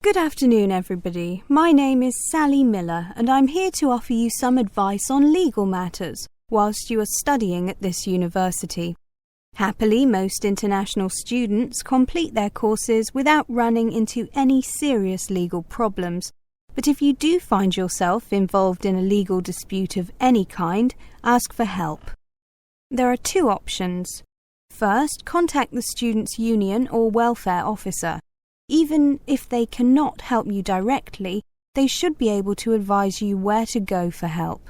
Good afternoon, everybody. My name is Sally Miller, and I'm here to offer you some advice on legal matters whilst you are studying at this university. Happily, most international students complete their courses without running into any serious legal problems. But if you do find yourself involved in a legal dispute of any kind, ask for help. There are two options. First, contact the students' union or welfare officer. Even if they cannot help you directly, they should be able to advise you where to go for help.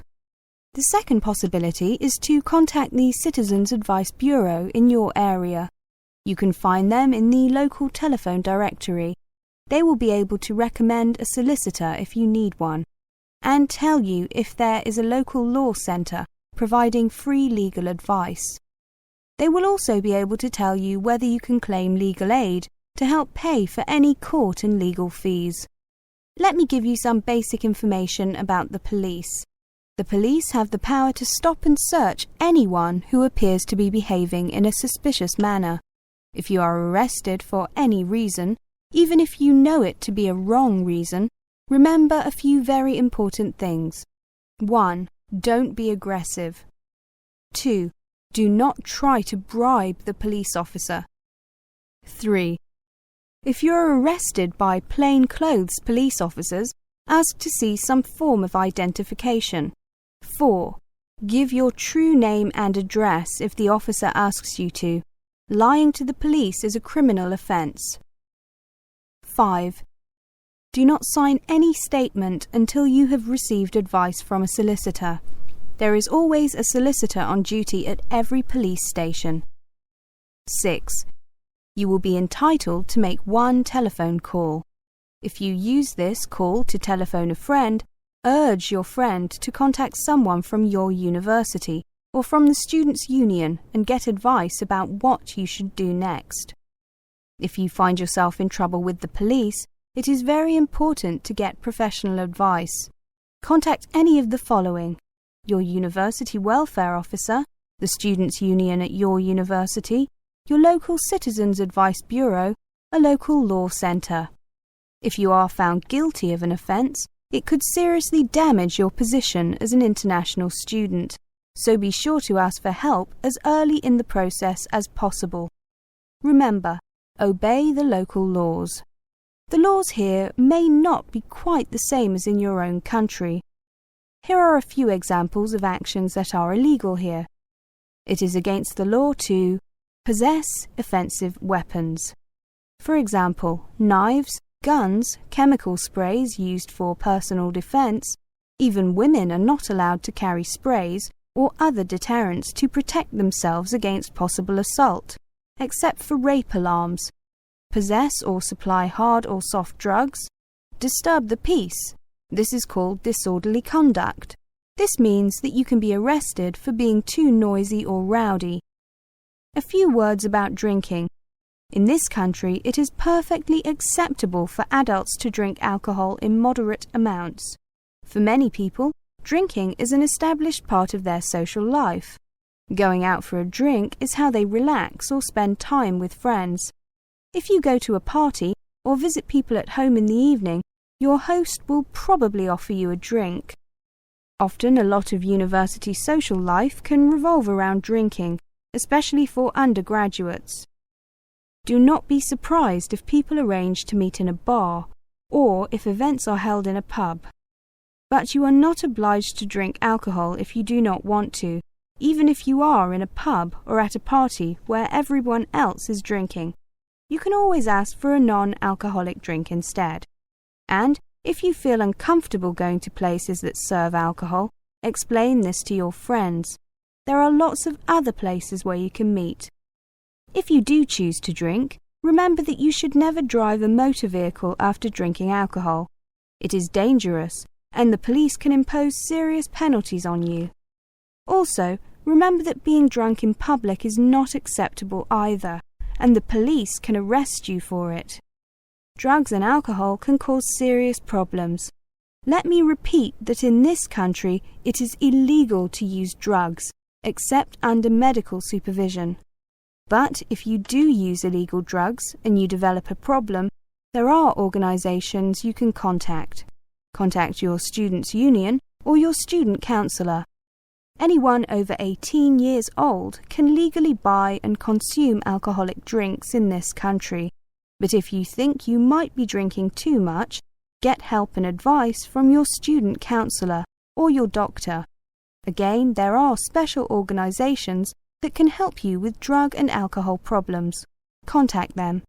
The second possibility is to contact the Citizens Advice Bureau in your area. You can find them in the local telephone directory. They will be able to recommend a solicitor if you need one, and tell you if there is a local law centre providing free legal advice. They will also be able to tell you whether you can claim legal aid to help pay for any court and legal fees. Let me give you some basic information about the police. The police have the power to stop and search anyone who appears to be behaving in a suspicious manner. If you are arrested for any reason, even if you know it to be a wrong reason, remember a few very important things. 1. Don't be aggressive. 2. Do not try to bribe the police officer. 3. If you are arrested by plainclothes police officers, ask to see some form of identification. 4. Give your true name and address if the officer asks you to. Lying to the police is a criminal offence. 5. Do not sign any statement until you have received advice from a solicitor. There is always a solicitor on duty at every police station. 6. You will be entitled to make one telephone call. If you use this call to telephone a friend, urge your friend to contact someone from your university or from the Students' Union and get advice about what you should do next. If you find yourself in trouble with the police, it is very important to get professional advice. Contact any of the following: your university welfare officer, the Students' Union at your university, your local Citizens Advice Bureau, a local law centre. If you are found guilty of an offence, it could seriously damage your position as an international student, so be sure to ask for help as early in the process as possible. Remember, obey the local laws. The laws here may not be quite the same as in your own country. Here are a few examples of actions that are illegal here. It is against the law to possess offensive weapons. For example, knives, guns, chemical sprays used for personal defense. Even women are not allowed to carry sprays or other deterrents to protect themselves against possible assault, except for rape alarms. Possess or supply hard or soft drugs. Disturb the peace. This is called disorderly conduct. This means that you can be arrested for being too noisy or rowdy. A few words about drinking. In this country, it is perfectly acceptable for adults to drink alcohol in moderate amounts. For many people, drinking is an established part of their social life. Going out for a drink is how they relax or spend time with friends. If you go to a party or visit people at home in the evening, your host will probably offer you a drink. Often, a lot of university social life can revolve around drinking, especially for undergraduates. Do not be surprised if people arrange to meet in a bar, or if events are held in a pub. But you are not obliged to drink alcohol if you do not want to, even if you are in a pub or at a party where everyone else is drinking. You can always ask for a non-alcoholic drink instead. And if you feel uncomfortable going to places that serve alcohol, explain this to your friends. There are lots of other places where you can meet. If you do choose to drink, remember that you should never drive a motor vehicle after drinking alcohol. It is dangerous, and the police can impose serious penalties on you. Also, remember that being drunk in public is not acceptable either, and the police can arrest you for it. Drugs and alcohol can cause serious problems. Let me repeat that in this country it is illegal to use drugs, except under medical supervision. But if you do use illegal drugs and you develop a problem, there are organisations you can contact. Contact your students' union or your student counsellor. Anyone over 18 years old can legally buy and consume alcoholic drinks in this country. But if you think you might be drinking too much, get help and advice from your student counsellor or your doctor. Again, there are special organisations that can help you with drug and alcohol problems. Contact them.